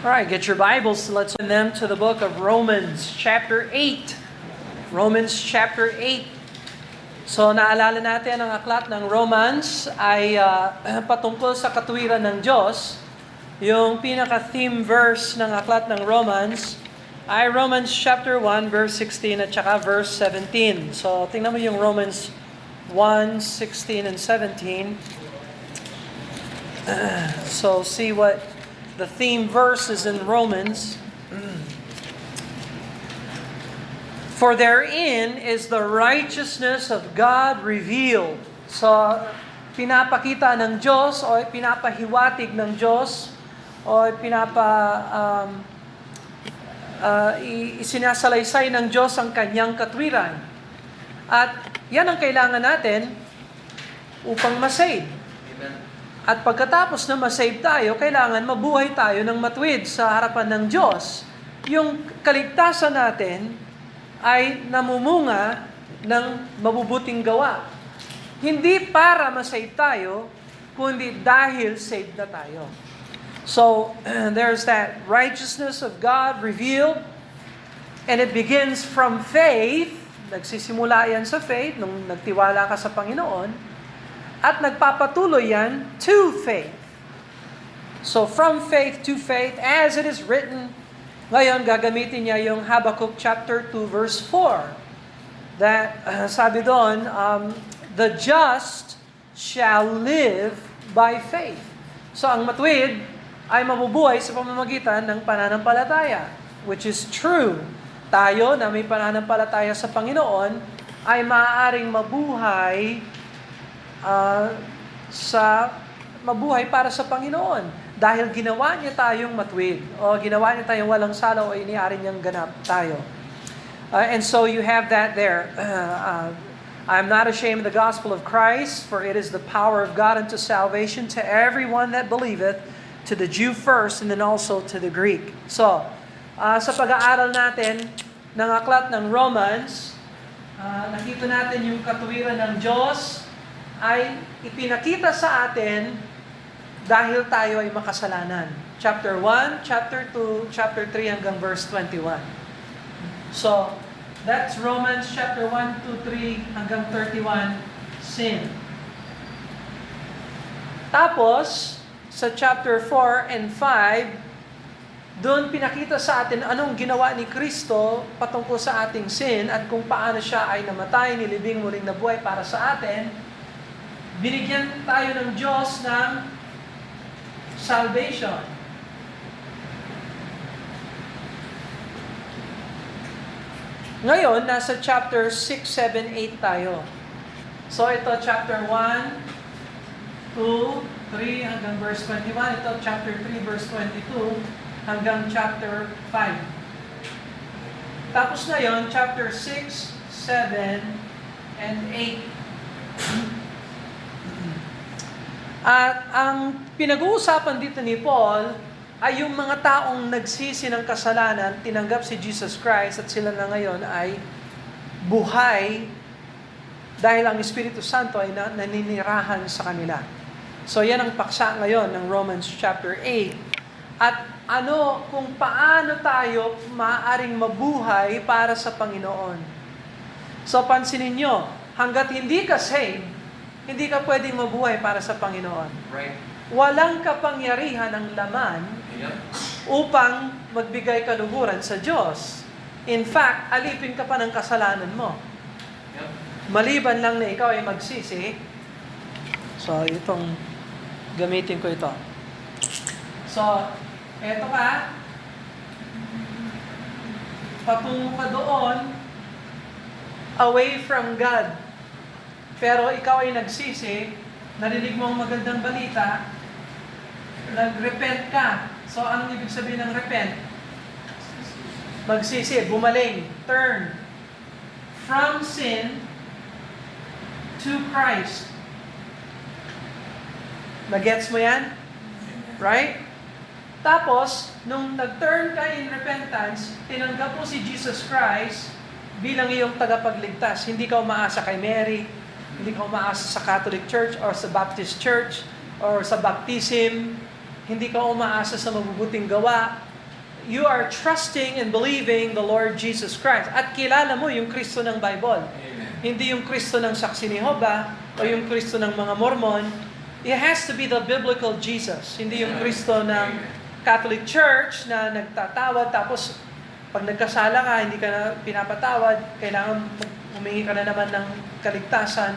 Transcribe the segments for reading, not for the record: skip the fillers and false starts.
All right, get your Bibles. Let's open them to the book of Romans chapter 8. Romans chapter 8. So naalala natin ang aklat ng Romans ay patungkol sa katuwiran ng Diyos. Yung pinaka-theme verse ng aklat ng Romans ay Romans chapter 1 verse 16 at saka verse 17. So tingnan mo yung Romans 1:16 and 17. So see what the theme verse is in Romans. For therein is the righteousness of God revealed. So, pinapakita ng Diyos o pinapahiwatig ng Diyos o isinasalaysay ng Diyos ang kanyang katwiran. At yan ang kailangan natin upang masave. At pagkatapos na masave tayo, kailangan mabuhay tayo ng matuwid sa harapan ng Diyos. Yung kaligtasan natin ay namumunga ng mabubuting gawa. Hindi para masave tayo, kundi dahil saved na tayo. So, there's that righteousness of God revealed, and it begins from faith. Nagsisimula yan sa faith, nung nagtiwala ka sa Panginoon, at nagpapatuloy yan to faith. So from faith to faith, as it is written, ngayon gagamitin niya yung Habakkuk chapter 2 verse 4. That sabi doon, the just shall live by faith. So ang matuwid ay mabubuhay sa pamamagitan ng pananampalataya, which is true. Tayo na may pananampalataya sa Panginoon ay maaaring mabuhay mabuhay para sa Panginoon dahil ginawa niya tayong matuwid o ginawa niya tayong walang sala o iniari niyang ganap tayo. And so you have that there. I'm not ashamed of the gospel of Christ, for it is the power of God unto salvation to everyone that believeth, to the Jew first and then also to the Greek. So, sa pag-aaral natin ng aklat ng Romans, nakita natin yung katuwiran ng Diyos ay ipinakita sa atin dahil tayo ay makasalanan. Chapter 1, chapter 2, chapter 3 hanggang verse 21. So, that's Romans chapter 1, 2, 3 hanggang 31, sin. Tapos, sa chapter 4 and 5, doon pinakita sa atin anong ginawa ni Kristo patungkol sa ating sin at kung paano siya ay namatay, nilibing, muling nabuhay para sa atin. Binigyan tayo ng Diyos ng salvation. Ngayon, nasa chapter 6, 7, 8 tayo. So ito chapter 1, 2, 3 hanggang verse 21. Ito chapter 3 verse 22 hanggang chapter 5. Tapos ngayon, chapter 6, 7, and 8. At ang pinag-uusapan dito ni Paul ay yung mga taong nagsisi ng kasalanan, tinanggap si Jesus Christ at sila na ngayon ay buhay dahil ang Espiritu Santo ay naninirahan sa kanila. So yan ang paksa ngayon ng Romans chapter 8. At kung paano tayo maaaring mabuhay para sa Panginoon. So pansinin nyo, hanggat hindi ka saved, hindi ka pwedeng mabuhay para sa Panginoon. Right. Walang kapangyarihan ang laman upang magbigay kaluguran sa Diyos. In fact, alipin ka pa ng kasalanan mo. Maliban lang na ikaw ay magsisi. So, itong gamitin ko ito. So, eto ka. Patungo ka doon away from God. Pero ikaw ay nagsisi, narinig mo ang magandang balita, nag-repent ka. So, anong ibig sabihin ng repent? Magsisi, bumaling, turn from sin to Christ. Nagets mo yan? Right? Tapos, nung nag-turn ka in repentance, tinanggap mo si Jesus Christ bilang iyong tagapagligtas. Hindi ka umaasa kay Mary, hindi ka umaasa sa Catholic Church or sa Baptist Church or sa baptism. Hindi ka umaasa sa mabubuting gawa. you are trusting and believing the Lord Jesus Christ. At kilala mo yung Kristo ng Bible. Amen. Hindi yung Kristo ng Saksi ni Jehovah o yung Kristo ng mga Mormon. It has to be the biblical Jesus. Hindi yung Kristo ng Catholic Church na nagtatawad tapos pag nagkasala ka, hindi ka na pinapatawad, kailangan humingi ka na naman ng kaligtasan.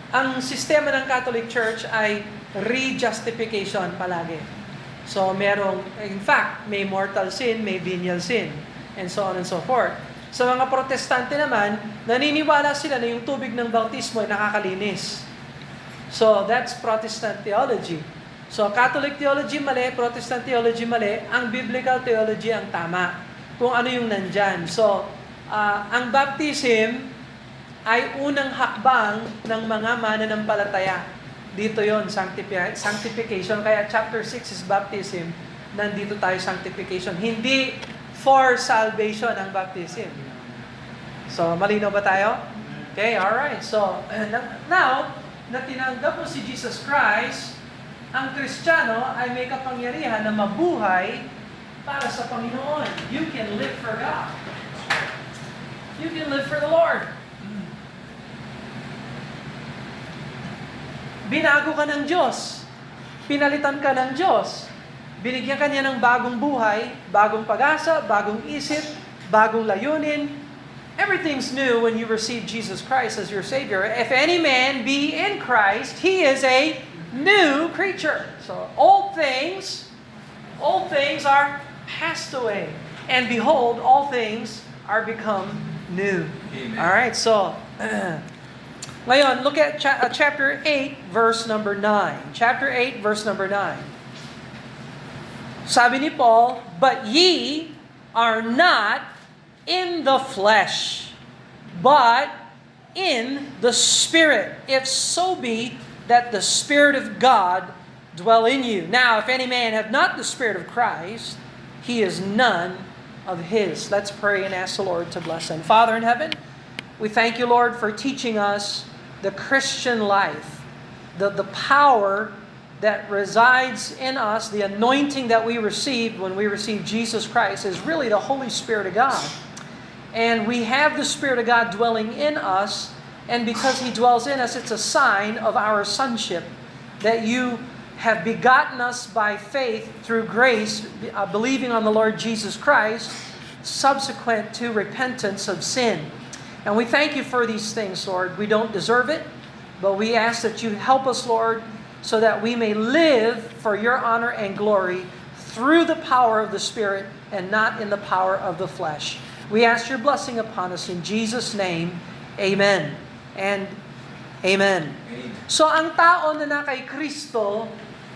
Ang sistema ng Catholic Church ay re-justification palagi. So in fact, may mortal sin, may venial sin, and so on and so forth. Sa mga Protestante naman, naniniwala sila na yung tubig ng bautismo ay nakakalinis. So that's Protestant theology. So Catholic theology mali, Protestant theology mali, ang biblical theology ang tama. Kung ano yung nandyan. So, ang baptism ay unang hakbang ng mga mananampalataya. Dito yon sanctification. Kaya chapter 6 is baptism. Nandito tayo sanctification. Hindi for salvation ang baptism. So, malinaw ba tayo? Okay, alright. So, now, na tinanggap mo si Jesus Christ, ang Kristiyano ay may kapangyarihan na mabuhay para sa Panginoon. You can live for God. You can live for the Lord. Binago ka ng Diyos. Pinalitan ka ng Diyos. Binigyan ka niya ng bagong buhay, bagong pag-asa, bagong isip, bagong layunin. Everything's new when you receive Jesus Christ as your Savior. If any man be in Christ, he is a new creature. So, old things are passed away. And behold, all things are become new. Amen. All right, so, ngayon, look at chapter 8, verse number 9. Chapter 8, verse number 9. Sabi ni Paul, but ye are not in the flesh, but in the Spirit, if so be that the Spirit of God dwell in you. Now, if any man have not the Spirit of Christ, he is none of his. Let's pray and ask the Lord to bless him. Father in heaven, we thank you, Lord, for teaching us the Christian life, the power that resides in us, the anointing that we received when we received Jesus Christ is really the Holy Spirit of God. And we have the Spirit of God dwelling in us, and because He dwells in us, it's a sign of our sonship, that you have begotten us by faith through grace, believing on the Lord Jesus Christ, subsequent to repentance of sin. And we thank you for these things, Lord. We don't deserve it, but we ask that you help us, Lord, so that we may live for your honor and glory through the power of the Spirit and not in the power of the flesh. We ask your blessing upon us in Jesus' name. Amen and amen. So ang tao na kay Kristo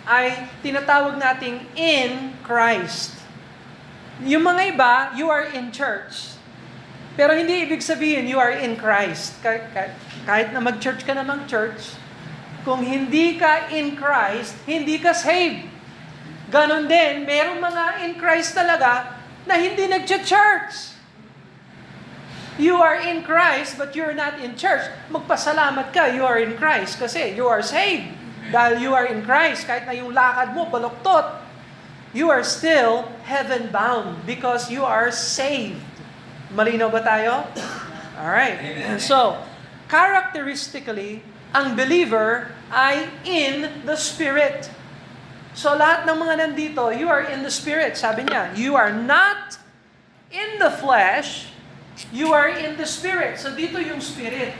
ay tinatawag nating in Christ. Yung mga iba, you are in church. Pero hindi ibig sabihin you are in Christ. Kahit na mag-church ka na mag-church, kung hindi ka in Christ, hindi ka saved. Ganon din, merong mga in Christ talaga na hindi nag-church. You are in Christ, but you're not in church. Magpasalamat ka, you are in Christ kasi you are saved. Dahil you are in Christ, kahit na yung lakad mo baluktot, you are still heaven-bound because you are saved. Malinaw ba tayo? Alright. So, characteristically, ang believer ay in the Spirit. So, lahat ng mga nandito, you are in the Spirit. Sabi niya, you are not in the flesh, you are in the Spirit. So, dito yung Spirit.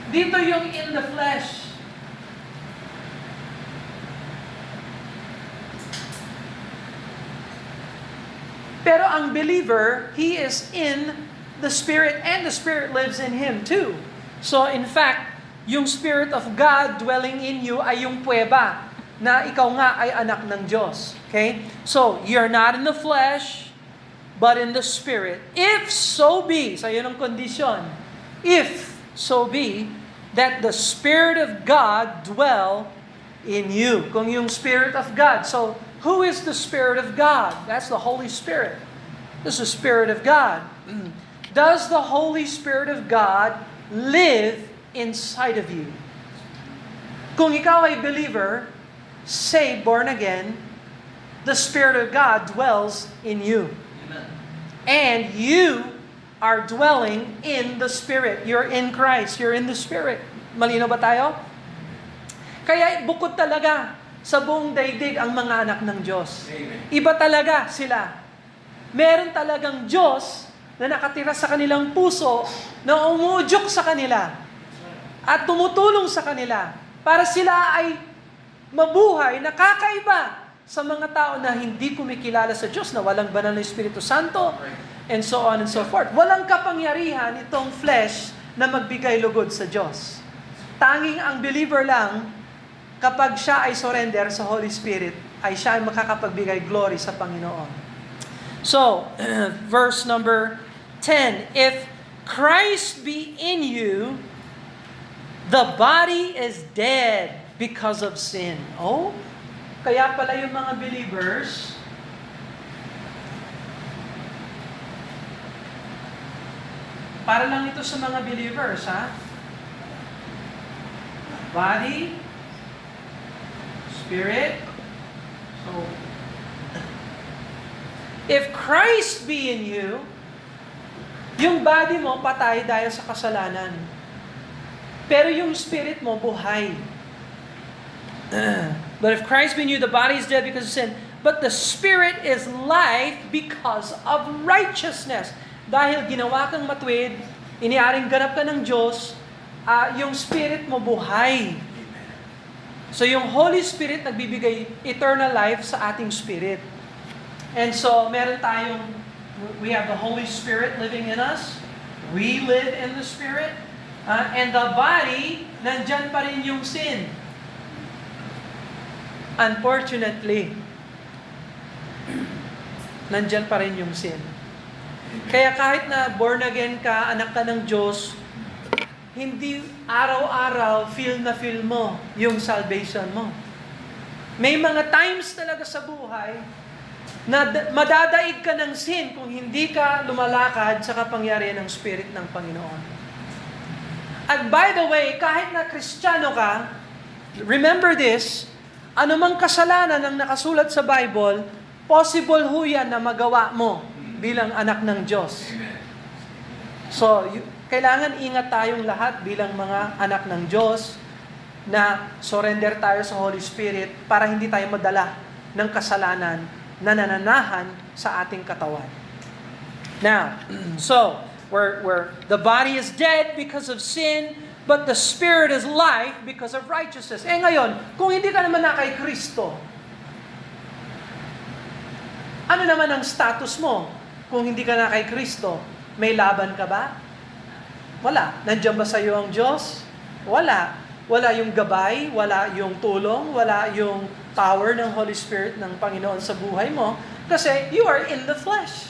Dito yung in the flesh. Pero ang believer, he is in the Spirit and the Spirit lives in him too. So in fact, yung Spirit of God dwelling in you ay yung puweba na ikaw nga ay anak ng Diyos. Okay? So, you're not in the flesh, but in the Spirit. If so be, so yun ang kondisyon, if so be, that the Spirit of God dwell in you. Kung yung Spirit of God. So, who is the Spirit of God? That's the Holy Spirit. This is the Spirit of God. Does the Holy Spirit of God live inside of you? Kung ikaw ay believer, saved, born again, the Spirit of God dwells in you. And you are dwelling in the Spirit. You're in Christ. You're in the Spirit. Malino ba tayo? Kaya bukod talaga sa buong daigdig ang mga anak ng Diyos. Amen. Iba talaga sila. Meron talagang Diyos na nakatira sa kanilang puso, na umudyok sa kanila at tumutulong sa kanila para sila ay mabuhay na kakaiba sa mga tao na hindi kumikilala sa Diyos, na walang banal na Espiritu Santo, and so on and so forth. Walang kapangyarihan itong flesh na magbigay lugod sa Diyos. Tanging ang believer lang, kapag siya ay surrender sa Holy Spirit, ay siya ay makakapagbigay glory sa Panginoon. So, verse number 10, if Christ be in you, the body is dead because of sin. Oh, kaya pala yung mga believers, para lang ito sa mga believers, ha? Body, spirit. So, if Christ be in you, yung body mo patay dahil sa kasalanan. Pero yung spirit mo buhay. But if Christ be in you, the body is dead because of sin. But the spirit is life because of righteousness. Dahil ginawa kang matuwid, iniaring ganap ka ng Diyos, yung spirit mo buhay. So yung Holy Spirit nagbibigay eternal life sa ating spirit. And so meron tayong, we have the Holy Spirit living in us. We live in the Spirit. And the body, nandyan pa rin yung sin. Unfortunately, nandyan pa rin yung sin. Kaya kahit na born again ka, anak ka ng Diyos, hindi araw-araw feel mo yung salvation mo. May mga times talaga sa buhay na madadaig ka ng sin kung hindi ka lumalakad sa kapangyarihan ng Spirit ng Panginoon. At by the way, kahit na Kristiyano ka, remember this, anumang kasalanan ang nakasulat sa Bible, possible ho yan na magawa mo bilang anak ng Diyos. So, kailangan ingat tayong lahat bilang mga anak ng Diyos na surrender tayo sa Holy Spirit para hindi tayo madala ng kasalanan na nananahan sa ating katawan. Now, so, where the body is dead because of sin, but the Spirit is life because of righteousness. Eh ngayon, kung hindi ka naman na kay Kristo, ano naman ang status mo kung hindi ka na kay Kristo? May laban ka ba? Wala. Nandiyan ba sa iyo ang Diyos? Wala. Wala yung gabay, wala yung tulong, wala yung power ng Holy Spirit ng Panginoon sa buhay mo kasi you are in the flesh.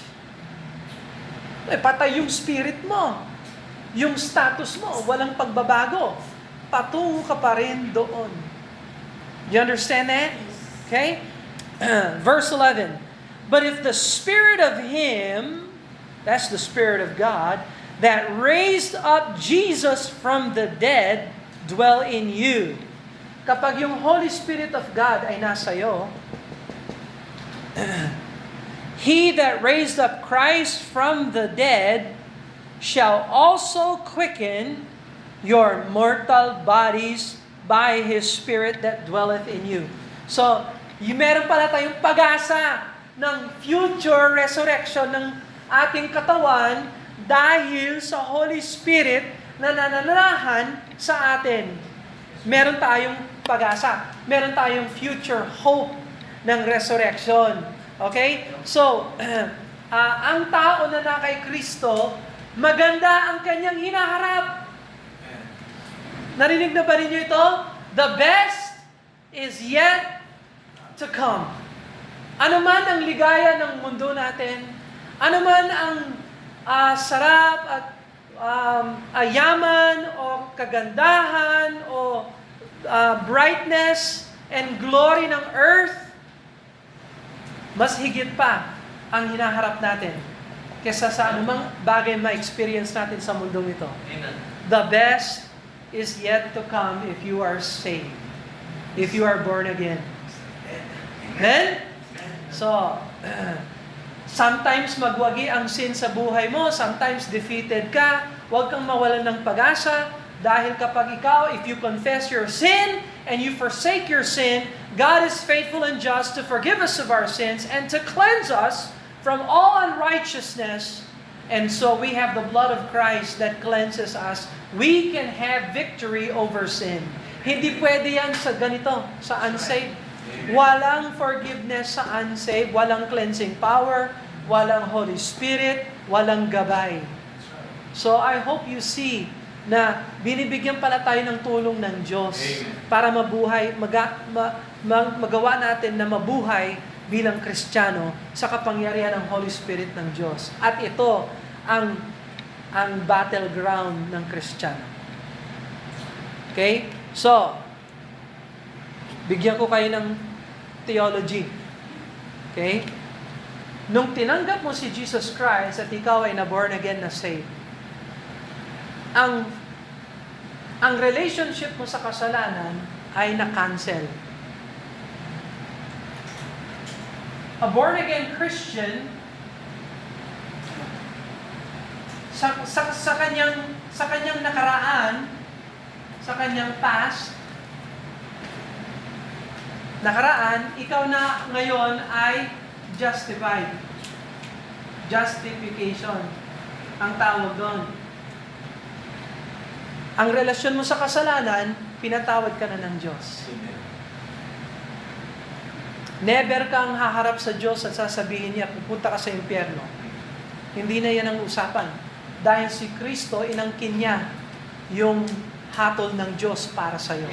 Patay yung spirit mo. Yung status mo, walang pagbabago. Patungo ka pa rin doon. You understand that? Okay? Verse 11. But if the Spirit of Him, that's the Spirit of God, that raised up Jesus from the dead, dwell in you. Kapag yung Holy Spirit of God ay nasa iyo, He that raised up Christ from the dead shall also quicken your mortal bodies by His Spirit that dwelleth in you. So, meron pala tayong pag-asa ng future resurrection ng ating katawan dahil sa Holy Spirit na nananahan sa atin. Meron tayong pag-asa. Meron tayong future hope ng resurrection. Okay? So, ang tao na kay Kristo, maganda ang kanyang hinaharap. Narinig na ba ninyo ito? The best is yet to come. Ano man ang ligaya ng mundo natin, ano man ang sarap at yaman o kagandahan o brightness and glory ng earth, mas higit pa ang hinaharap natin kesa sa anumang bagay ma-experience natin sa mundong ito. Amen. The best is yet to come if you are saved, if you are born again. Amen? So, sometimes magwagi ang sin sa buhay mo, sometimes defeated ka, huwag kang mawalan ng pag-asa, dahil kapag ikaw, if you confess your sin, and you forsake your sin, God is faithful and just to forgive us of our sins, and to cleanse us from all unrighteousness. And so we have the blood of Christ that cleanses us. We can have victory over sin. Hindi pwede yan sa ganito, sa unsaved. Walang forgiveness sa unsaved, walang cleansing power, walang Holy Spirit, walang gabay. So I hope you see na binibigyan pala tayo ng tulong ng Diyos para mabuhay, magawa natin na mabuhay bilang Kristiyano sa kapangyarihan ng Holy Spirit ng Diyos. At ito ang battleground ng Kristiyano. Okay? So, bigyan ko kayo ng theology. Okay? Nung tinanggap mo si Jesus Christ at ikaw ay na-born again na saved, ang relationship mo sa kasalanan ay na-cancel. A born-again Christian, sa kanyang nakaraan, sa kanyang past, ikaw na ngayon ay justified. Justification ang tawag doon. Ang relasyon mo sa kasalanan, pinatawad ka na ng Diyos. Never kang haharap sa Diyos at sasabihin niya, pupunta ka sa impyerno. Hindi na yan ang usapan. Dahil si Kristo, inangkin niya yung hatol ng Diyos para sa iyo.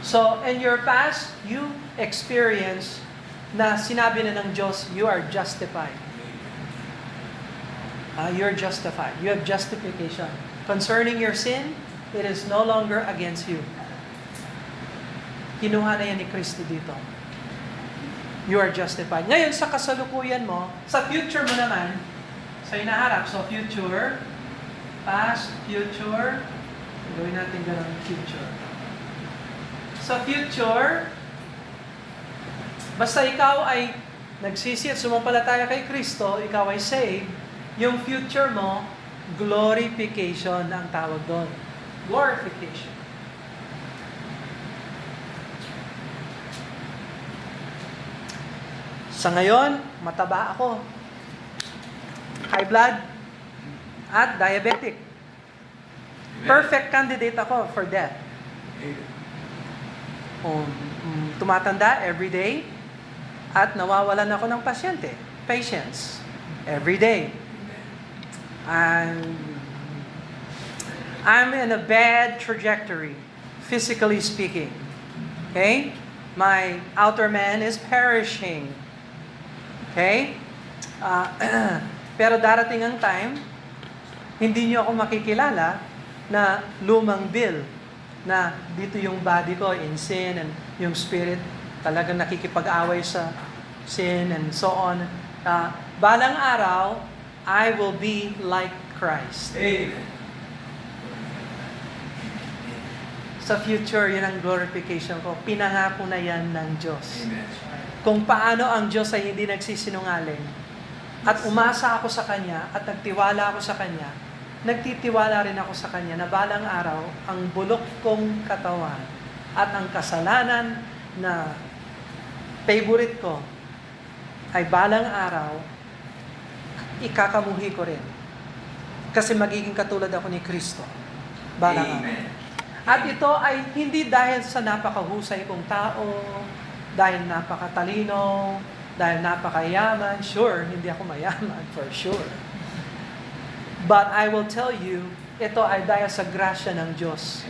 So, in your past, you experience na sinabi na ng Diyos, you are justified. You're justified. You have justification. Concerning your sin, it is no longer against you. Kinuha na yan ni Kristo dito. You are justified. Ngayon, sa kasalukuyan mo, sa future mo naman, sa inaharap, so future, past, future, gawin natin ganun, future. Sa future, basta ikaw ay nagsisi at sumampalataya kay Kristo, ikaw ay saved, yung future mo, glorification ang tawag doon. Glorification. Sa ngayon, mataba ako. High blood at diabetic. Perfect candidate ako for death. Tumatanda every day at nawawalan ako ng pasyente. Patience. Every day. I'm in a bad trajectory, physically speaking. Okay? My outer man is perishing. Okay? Pero darating ang time, hindi niyo ako makikilala na lumang Bill, na dito yung body ko in sin and yung spirit talagang nakikipag-away sa sin and so on. Balang araw, I will be like Christ. Amen. Sa future, yun ang glorification ko. Pinangako na yan ng Diyos. Amen. Kung paano ang Diyos ay hindi nagsisinungaling at umasa ako sa Kanya at nagtiwala ako sa Kanya, nagtitiwala rin ako sa Kanya na balang araw, ang bulok kong katawan at ang kasalanan na favorite ko ay balang araw, ikakamuhi ko rin. Kasi magiging katulad ako ni Kristo. Balang araw. At ito ay hindi dahil sa napakahusay kong tao, dahil napakatalino, dahil napakayaman. Sure, hindi ako mayaman, for sure. But I will tell you, ito ay dahil sa grasya ng Diyos.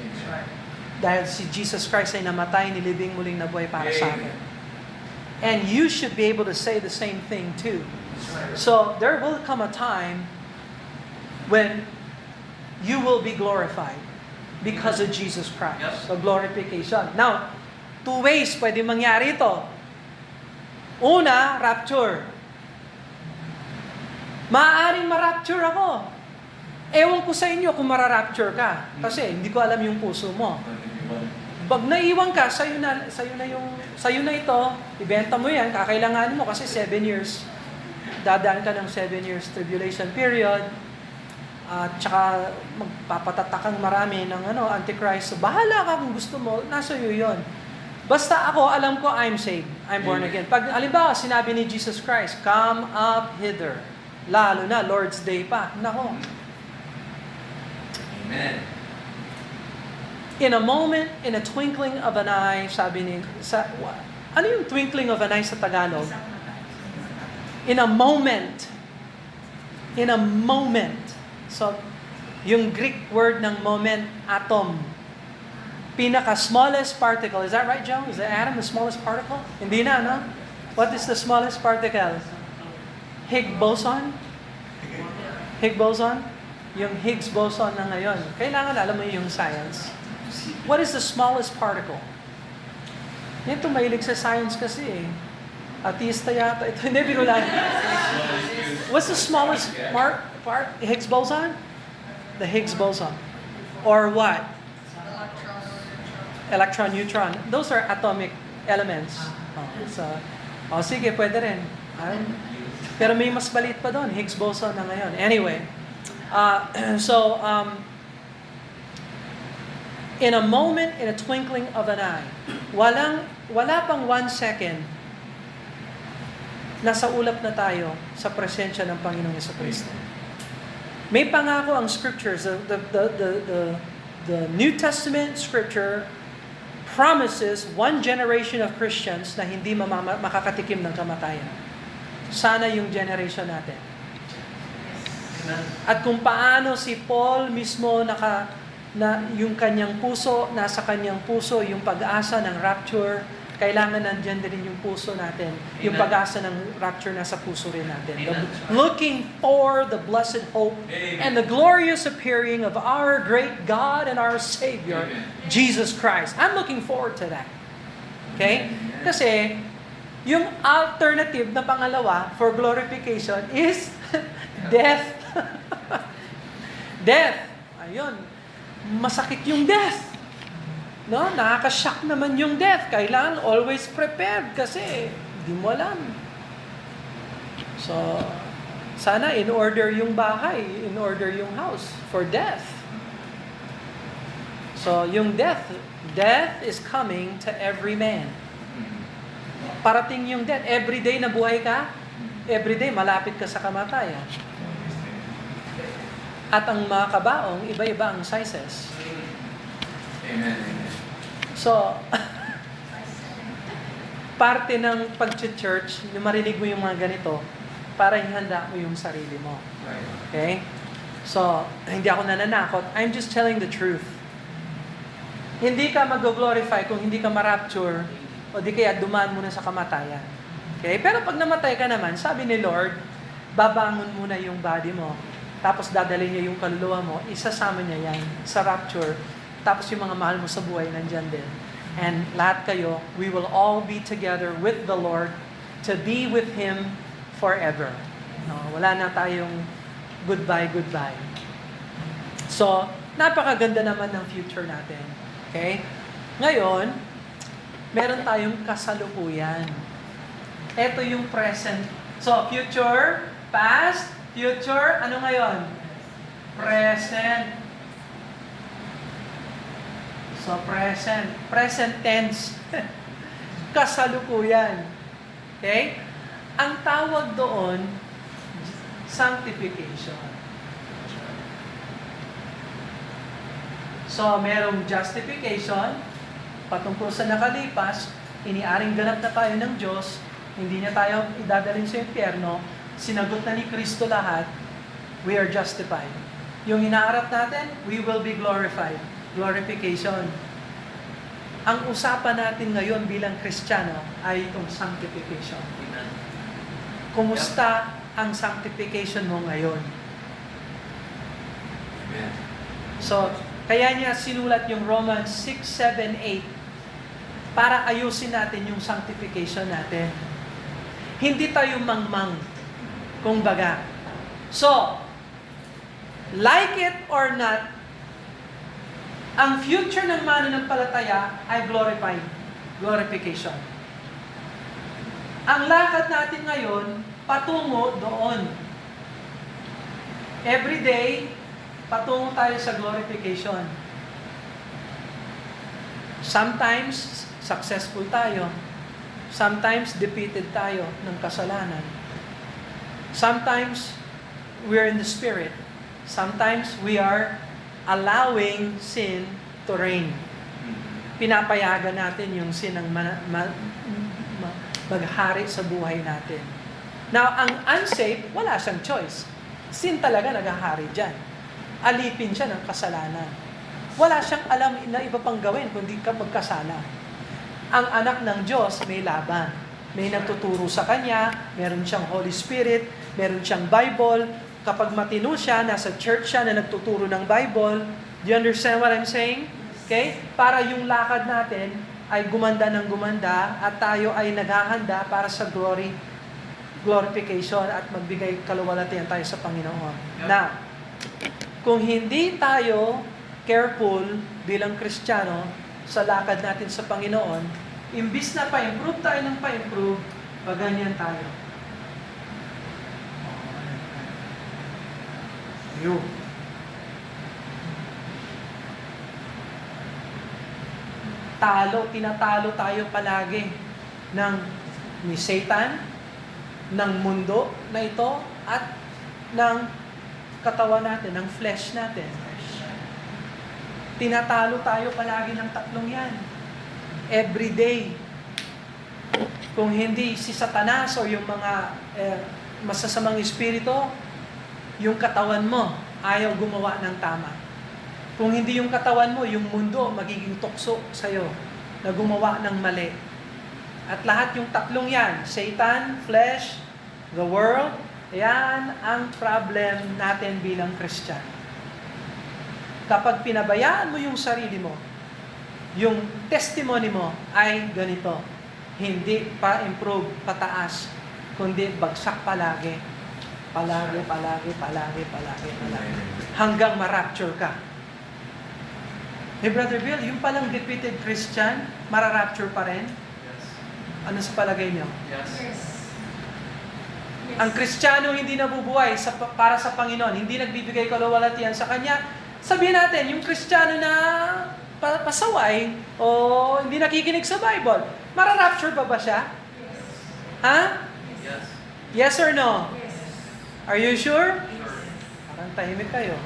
Dahil si Jesus Christ ay namatay, nilibing muling nabuhay para sa akin. And you should be able to say the same thing too. So, there will come a time when you will be glorified because of Jesus Christ. So, glorification. Now, two ways pwede mangyari ito. Una, rapture. Maaaring ma-rapture ako. Ewan ko sa inyo kung mara-rapture ka. Kasi hindi ko alam yung puso mo. Pag naiwan ka, sa'yo na ito, ibenta mo yan, kakailanganin mo kasi 7 years. Dadaan ka ng 7 years tribulation period. At tsaka magpapatatakang marami ng Antichrist. So, bahala ka kung gusto mo, nasa iyo yun. Basta ako, alam ko, I'm saved. I'm born again. Pag, alimbawa, sinabi ni Jesus Christ, come up hither. Lalo na, Lord's Day pa. Nako. Amen. In a moment, in a twinkling of an eye, sabi ni, ano yung twinkling of an eye sa Tagalog? In a moment. In a moment. So, yung Greek word ng moment, atom. Pinaka-smallest particle. Is that right, Joe? Is the atom the smallest particle? Hindi na, no? What is the smallest particle? Higgs boson? Higgs boson? Yung Higgs boson na ngayon. Kailangan alam mo yung science. What is the smallest particle? Yan mahilig sa science kasi eh. Ateista yata. Ito, hindi, biro lang. What's the smallest part? Higgs boson? The Higgs boson. Or what? Electron, neutron. Those are atomic elements. Sige, pwede rin. Pero may mas balit pa doon. Higgs boson na ngayon. Anyway. In a moment, in a twinkling of an eye, wala pang 1 second, nasa ulap na tayo sa presensya ng Panginoong Jesucristo. May pangako ang scriptures, the New Testament scripture promises one generation of Christians na hindi makakatikim ng kamatayan. Sana yung generation natin. At kung paano si Paul mismo na yung kanyang puso, nasa kanyang puso, yung pag-asa ng rapture, kailangan nandiyan din yung puso natin. Amen. Yung pag-asa ng rapture nasa puso rin natin. Looking for the blessed hope Amen. And the glorious appearing of our great God and our Savior, Amen. Jesus Christ. I'm looking forward to that. Okay? Amen. Kasi, yung alternative na pangalawa for glorification is death. Death. Ayun. Masakit yung death. No, nakaka-shock naman yung death. Kailangan always prepared kasi hindi mo alam. So, sana in order yung bahay, in order yung house for death. So, yung death is coming to every man. Parating yung death. Every day na buhay ka, every day malapit ka sa kamatayan. At ang mga kabaong, iba-iba ang sizes. Amen. So, parte ng pag-church, yung marinig mo yung mga ganito, para ihanda mo yung sarili mo. Okay? So, hindi ako nananakot. I'm just telling the truth. Hindi ka mag-glorify kung hindi ka ma-rapture o di kaya dumaan muna sa kamatayan. Okay? Pero pag namatay ka naman, sabi ni Lord, babangon muna yung body mo. Tapos dadalhin niya yung kaluluwa mo, isasama niya yan sa rapture. Tapos yung mga mahal mo sa buhay, nandyan din. And lahat kayo, we will all be together with the Lord to be with Him forever. No, wala na tayong goodbye. So, napakaganda naman ng future natin. Okay? Ngayon, meron tayong kasalukuyan. Ito yung present. So, future, past, future, ano ngayon? Present. So, present tense. Kasalukuyan. Okay? Ang tawag doon, sanctification. So, merong justification, patungkol sa nakalipas, iniaring ganap na tayo ng Diyos, hindi niya tayo idadalhin sa impyerno, sinagot na ni Kristo lahat, we are justified. Yung inaarap natin, we will be glorified. Glorification. Ang usapan natin ngayon bilang Kristiyano ay itong sanctification. Kumusta ang sanctification mo ngayon? Amen. So, kaya niya sinulat yung Romans 6, 7, 8 para ayusin natin yung sanctification natin. Hindi tayo mangmang, kumbaga. So, like it or not, Ang future ng mananampalataya ay glorification. Ang lakad natin ngayon, patungo doon. Every day, patungo tayo sa glorification. Sometimes, successful tayo. Sometimes, defeated tayo ng kasalanan. Sometimes, we're in the Spirit. Sometimes, we are allowing sin to reign. Pinapayagan natin yung sin ang maghari sa buhay natin. Now, ang unsaved, wala siyang choice. Sin talaga naghahari dyan. Alipin siya ng kasalanan. Wala siyang alam na iba pang gawin kundi ka magkasala. Ang anak ng Diyos may laban. May nagtuturo sa kanya, meron siyang Holy Spirit, meron siyang Bible. Kapag matino siya, nasa church siya na nagtuturo ng Bible. Do you understand what I'm saying? Okay? Para yung lakad natin ay gumanda ng gumanda at tayo ay naghahanda para sa glorification at magbigay kaluwalhatian tayo sa Panginoon. Yep. Now, kung hindi tayo careful bilang Kristiyano sa lakad natin sa Panginoon, imbis na pa-improve tayo ng pa-improve, paganyan tayo. Yun. Tinatalo tayo palagi ni Satan, ng mundo na ito, at ng katawan natin, ng flesh natin. Tinatalo tayo palagi ng tatlong yan. Every day. Kung hindi si Satanas o yung mga masasamang espiritu, yung katawan mo ayaw gumawa ng tama. Kung hindi yung katawan mo, yung mundo magiging tukso sa'yo na gumawa ng mali. At lahat yung tatlong yan, Satan, flesh, the world, yan ang problem natin bilang Christian. Kapag pinabayaan mo yung sarili mo, yung testimony mo ay ganito, hindi pa improve, pataas, kundi bagsak palagi. Palagi. Hanggang ma-rapture ka. Hey Brother Bill, yung palang defeated Christian, mara-rapture pa rin? Yes. Ano sa palagay niyo? Yes. Ang Kristiyano hindi nabubuhay para sa Panginoon, hindi nagbibigay kaluwalhatian sa Kanya. Sabihin natin, yung Kristiyano na pasaway o hindi nakikinig sa Bible, mara-rapture pa ba siya? Ha? Yes. Yes or no? Yes. Are you sure? Sure. Parang tahimik kayo.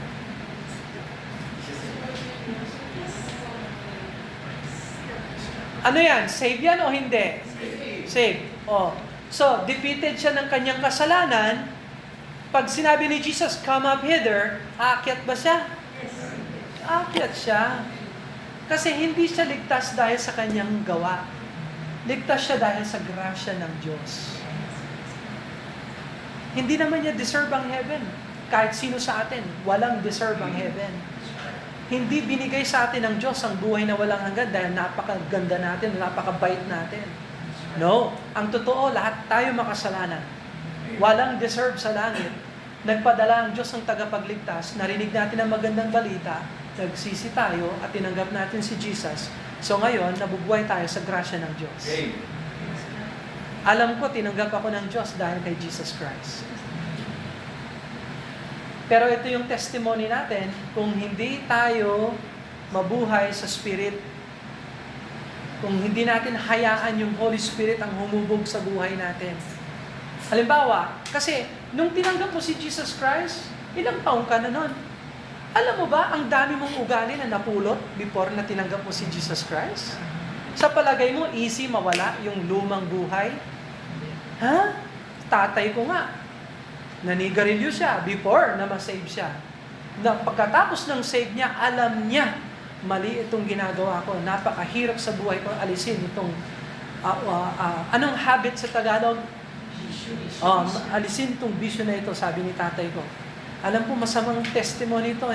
Ano yan? Save yan o hindi? Save. Oh. So, defeated siya ng kanyang kasalanan. Pag sinabi ni Jesus, come up hither, aakyat ba siya? Aakyat siya. Kasi hindi siya ligtas dahil sa kanyang gawa. Ligtas siya dahil sa grasya ng Diyos. Hindi naman niya deserve ang heaven. Kahit sino sa atin, walang deserve ang heaven. Hindi binigay sa atin ng Diyos ang buhay na walang hanggan dahil napakaganda natin, napakabait natin. No. Ang totoo, lahat tayo makasalanan. Walang deserve sa langit. Nagpadala ang Diyos ng tagapagligtas, narinig natin ang magandang balita, nagsisi tayo at tinanggap natin si Jesus. So ngayon, nabubuhay tayo sa grasya ng Diyos. Alam ko, tinanggap ako ng Diyos dahil kay Jesus Christ. Pero ito yung testimony natin, kung hindi tayo mabuhay sa Spirit, kung hindi natin hayaan yung Holy Spirit ang humubog sa buhay natin. Halimbawa, kasi nung tinanggap mo si Jesus Christ, ilang taong ka na nun? Alam mo ba, ang dami mong ugali na napulot before na tinanggap mo si Jesus Christ? Sa palagay mo, easy mawala yung lumang buhay? Ha? Tatay ko nga. Nanigarilyo siya before na ma-save siya. Na pagkatapos ng save niya, alam niya, mali itong ginagawa ko. Napakahirap sa buhay ko alisin itong, anong habit sa Tagalog? Alisin itong bisyo na ito, sabi ni tatay ko. Alam po, masamang testimony ito,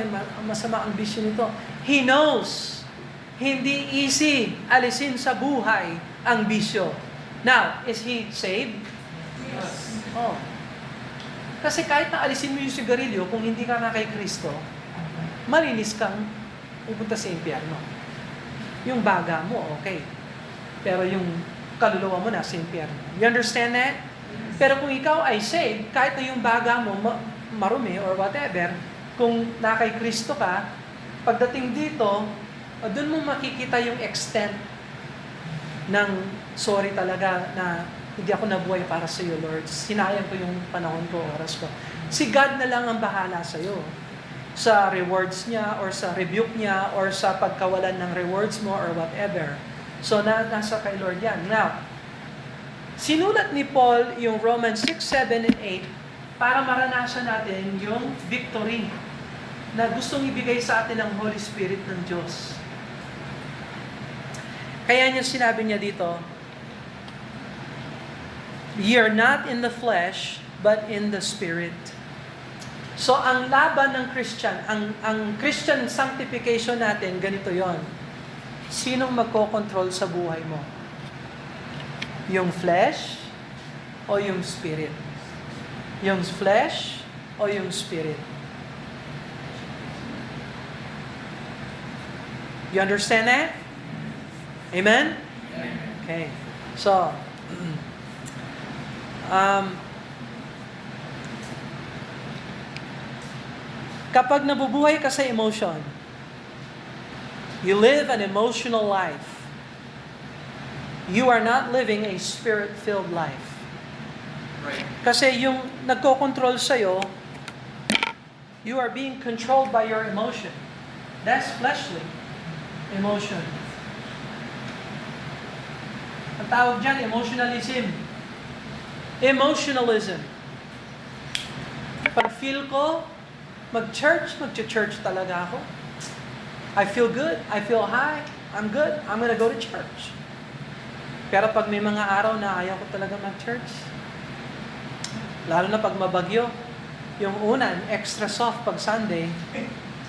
masama ang bisyo nito. He knows. Hindi easy alisin sa buhay ang bisyo. Now, is he saved? Yes. Oh. Kasi kahit na alisin mo yung sigarilyo, kung hindi ka na kay Kristo, malinis kang pupunta sa impyerno. Yung baga mo, okay. Pero yung kaluluwa mo nasa impyerno. You understand that? Pero kung ikaw ay saved, kahit na yung baga mo marumi or whatever, kung na kay Kristo ka, pagdating dito, doon mo makikita yung extent ng sorry talaga na hindi ako nabuhay para sa iyo, Lord. Sinayang ko yung panahon ko, oras ko. Si God na lang ang bahala sa iyo. Sa rewards niya, or sa rebuke niya, or sa pagkawalan ng rewards mo, or whatever. So, nasa kay Lord yan. Now, sinulat ni Paul yung Romans 6, 7, and 8 para maranasan natin yung victory na gustong ibigay sa atin ng Holy Spirit ng Diyos. Kaya niya sinabi niya dito, "Ye are not in the flesh, but in the Spirit." So, ang laban ng Christian, ang Christian sanctification natin, ganito yon. Sinong magkocontrol sa buhay mo? Yung flesh o yung spirit? Yung flesh o yung spirit? You understand that? Amen? Okay. So, kapag nabubuhay ka sa emotion, you live an emotional life, you are not living a spirit-filled life. Right. Kasi yung nagko-control sa'yo, you are being controlled by your emotion. That's fleshly emotion. Ang tawag dyan, emotionalism. Emotionalism. Pag feel ko, magche-church talaga ako. I feel good, I feel high, I'm good, I'm gonna go to church. Pero pag may mga araw na ayaw ko talaga mag-church, lalo na pag mabagyo, yung unan, extra soft pag Sunday,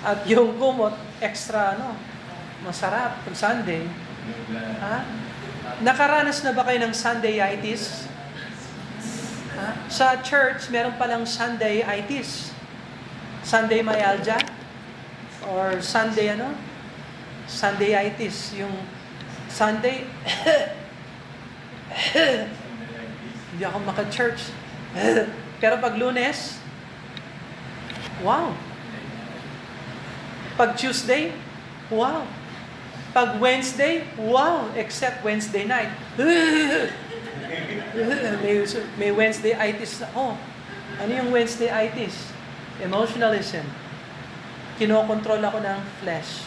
at yung kumot, extra masarap pag Sunday. Ha? Nakaranas na ba kayo ng Sunday-itis? Ha? Sa church, meron palang Sunday-itis. Sunday myalgia? Or Sunday Sunday-itis. Yung Sunday, hindi ako maka-church. Pero pag Lunes, wow. Pag Tuesday, wow. Pag Wednesday, wow. Except Wednesday night. may Wednesday-itis. Oh, ano yung Wednesday-itis? Emotionalism. Kinokontrol ako ng flesh.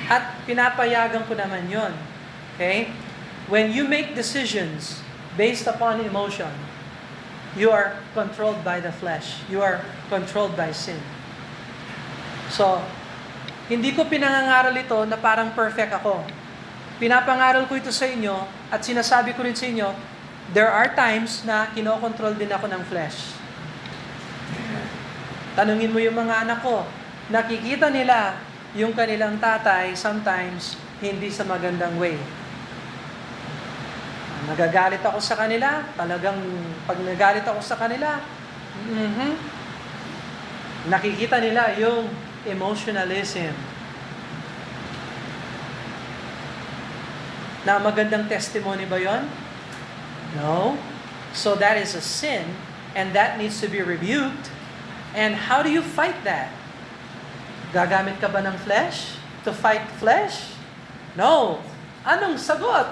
At pinapayagan ko naman yon. Okay? When you make decisions based upon emotion, you are controlled by the flesh. You are controlled by sin. So, hindi ko pinangangaral ito na parang perfect ako. Pinapangaral ko ito sa inyo at sinasabi ko rin sa inyo, there are times na kinokontrol din ako ng flesh. Tanungin mo yung mga anak ko, nakikita nila yung kanilang tatay sometimes hindi sa magandang way. Nagagalit ako sa kanila, talagang pag nagalit ako sa kanila, nakikita nila yung emotionalism. Na magandang testimony ba yon? No. So that is a sin and that needs to be rebuked. And how do you fight that? Gagamit ka ba ng flesh to fight flesh? No. Anong sagot?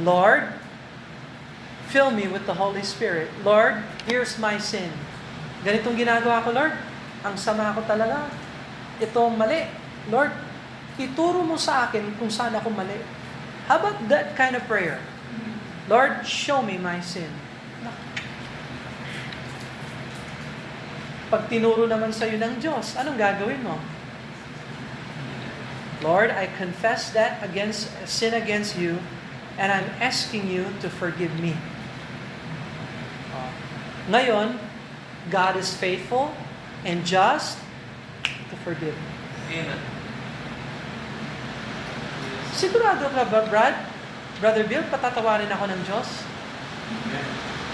Lord, fill me with the Holy Spirit. Lord, here's my sin. Ganitong ginagawa ko, Lord. Ang sama ko talaga. Ito mali. Lord, ituro mo sa akin kung saan ako mali. How about that kind of prayer? Lord, show me my sin. Pag tinuro naman sa'yo ng Diyos, anong gagawin mo? Lord, I confess that sin against you, and I'm asking you to forgive me. Ngayon, God is faithful and just to forgive. Amen. Sigurado ka ba, Brother Bill, patatawarin ako ng Diyos?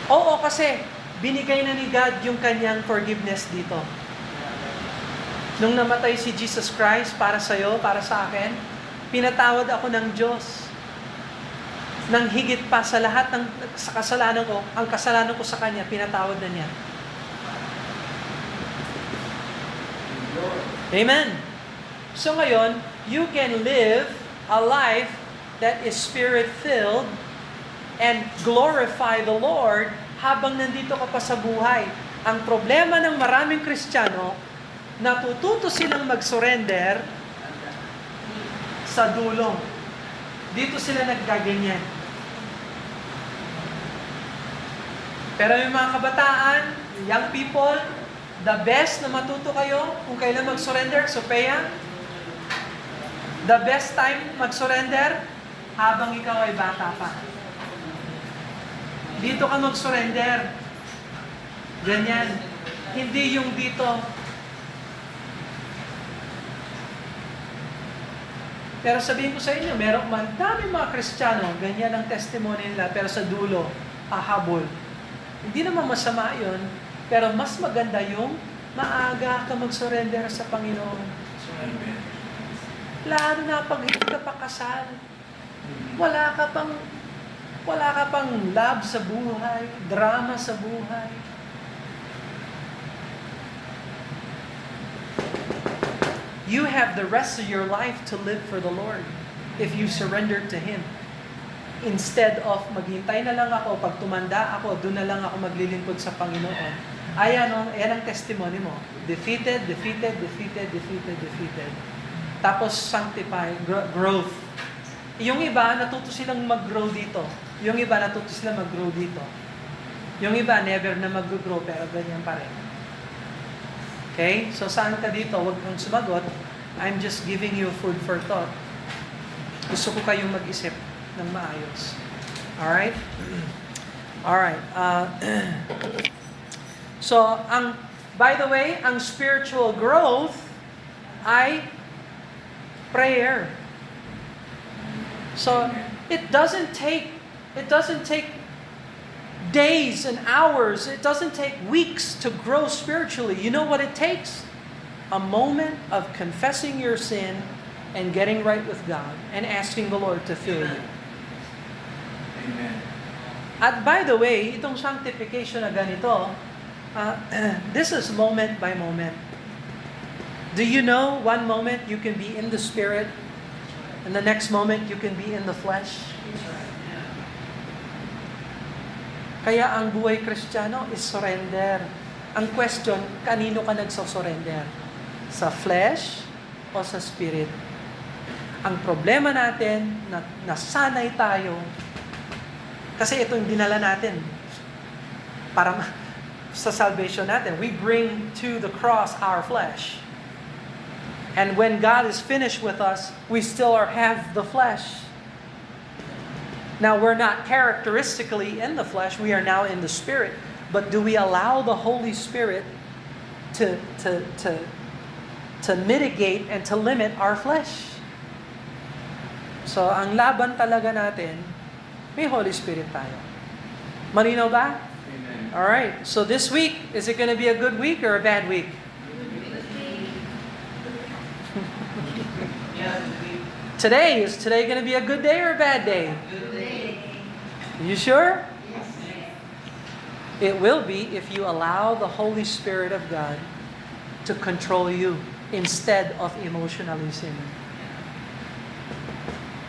Oo, kasi binigay na ni God yung kanyang forgiveness dito. Nung namatay si Jesus Christ para sa'yo, para sa akin, pinatawad ako ng Diyos. Nang higit pa sa lahat ng sa kasalanan ko, ang kasalanan ko sa Kanya, pinatawad na niya. Amen. So ngayon, you can live a life that is Spirit-filled and glorify the Lord habang nandito ka pa sa buhay. Ang problema ng maraming Kristiyano, natututo silang mag-surrender sa dulo. Dito sila naggaganyan. Pero yung mga kabataan, young people, the best na matuto kayo kung kailan mag-surrender, Sophia, the best time mag-surrender, habang ikaw ay bata pa. Dito ka mag-surrender. Ganyan. Hindi yung dito. Pero sabihin ko sa inyo, meron man dami mga Kristiyano, ganyan ang testimony nila, pero sa dulo, hahabol. Hindi naman masama yun, pero mas maganda yung maaga ka mag-surrender sa Panginoon. Lalo na pag hindi ka pa kasal. Wala ka pang love sa buhay, drama sa buhay. You have the rest of your life to live for the Lord if you surrender to Him. Instead of maghintay na lang ako, pag tumanda ako, doon na lang ako maglilingkod sa Panginoon. Ayan ang testimony mo. Defeated. Tapos sanctify, growth. Yung iba, natuto silang mag-grow dito. Yung iba, natuto silang mag-grow dito. Yung iba, never na mag-grow, pero ganyan pa rin. Okay? So, saan ka dito? Huwag kang sumagot. I'm just giving you food for thought. Gusto ko kayong mag-isip ng maayos. Alright? Alright. So, by the way, ang spiritual growth ay prayer. So, it doesn't take days and hours. It doesn't take weeks to grow spiritually. You know what it takes? A moment of confessing your sin and getting right with God and asking the Lord to fill you. Amen. At by the way, itong sanctification na ganito, this is moment by moment. Do you know one moment you can be in the Spirit and the next moment you can be in the flesh? Kaya ang buhay Kristiyano is surrender. Ang question, kanino ka nagsosurrender? Sa flesh o sa spirit? Ang problema natin, nasanay tayo, kasi ito yung dinala natin para sa salvation natin. We bring to the cross our flesh. And when God is finished with us, we still have the flesh. Now, we're not characteristically in the flesh, we are now in the Spirit. But do we allow the Holy Spirit to mitigate and to limit our flesh? So, ang laban talaga natin, may Holy Spirit tayo. Malinaw ba? Amen. Alright, so this week, is it going to be a good week or a bad week? Is today going to be a good day or a bad day? You sure? Yes. It will be if you allow the Holy Spirit of God to control you instead of emotionalism.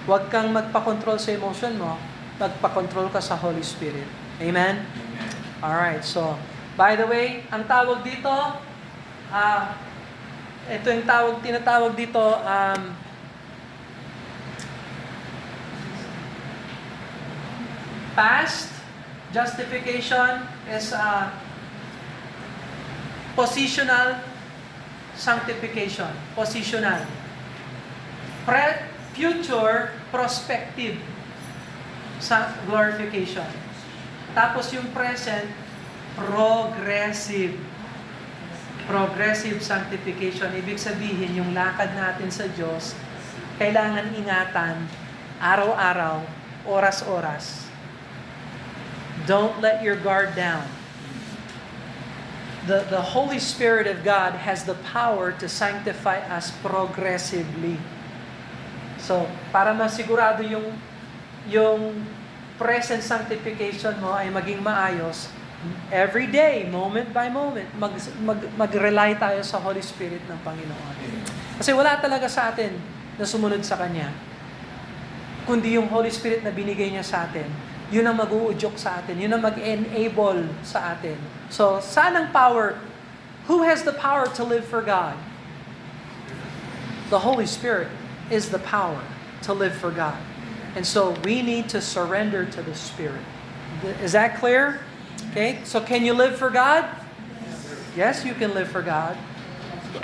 Huwag kang magpakontrol sa emotion mo, magpakontrol ka sa Holy Spirit. Amen? Amen. Alright, so, by the way, ang tawag dito, ito yung tinatawag dito, past justification is positional sanctification. Positional. Future prospective glorification. Tapos yung present progressive. Progressive sanctification. Ibig sabihin, yung lakad natin sa Diyos, kailangan ingatan araw-araw, oras-oras. Don't let your guard down. The Holy Spirit of God has the power to sanctify us progressively. So, para masigurado yung present sanctification mo ay maging maayos, every day, moment by moment, mag-rely tayo sa Holy Spirit ng Panginoon. Kasi wala talaga sa atin na sumunod sa Kanya, kundi yung Holy Spirit na binigay niya sa atin. Yun ang mag-uudyok sa atin. Yun ang mag-enable sa atin. So, saan ang power? Who has the power to live for God? The Holy Spirit is the power to live for God. And so, we need to surrender to the Spirit. Is that clear? Okay, so can you live for God? Yes, you can live for God.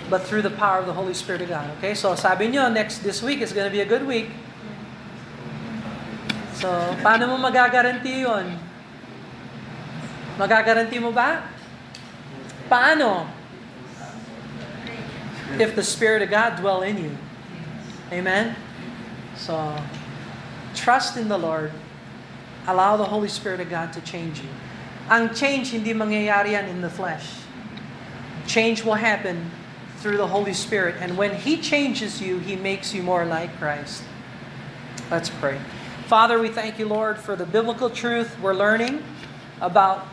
But through the power of the Holy Spirit of God. Okay, so sabi nyo, this week is going to be a good week. So, paano mo magagaranti yun? Magagaranti mo ba? Paano? If the Spirit of God dwell in you. Amen? So, trust in the Lord. Allow the Holy Spirit of God to change you. Ang change, hindi mangyayari yan in the flesh. Change will happen through the Holy Spirit. And when He changes you, He makes you more like Christ. Let's pray. Father, we thank you, Lord, for the biblical truth we're learning about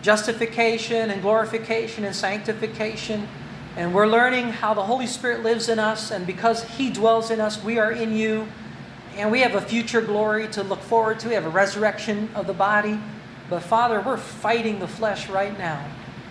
justification and glorification and sanctification. And we're learning how the Holy Spirit lives in us, and because He dwells in us, we are in you. And we have a future glory to look forward to. We have a resurrection of the body. But Father, we're fighting the flesh right now.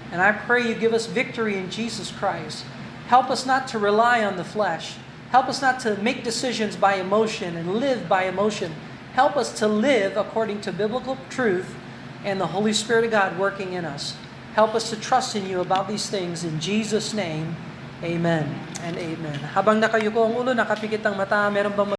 And I pray you give us victory in Jesus Christ. Help us not to rely on the flesh. Help us not to make decisions by emotion and live by emotion. Help us to live according to biblical truth and the Holy Spirit of God working in us. Help us to trust in you about these things. In Jesus' name, amen and amen. Habang nakayuko ang ulo, nakapikit ang mata, meron bang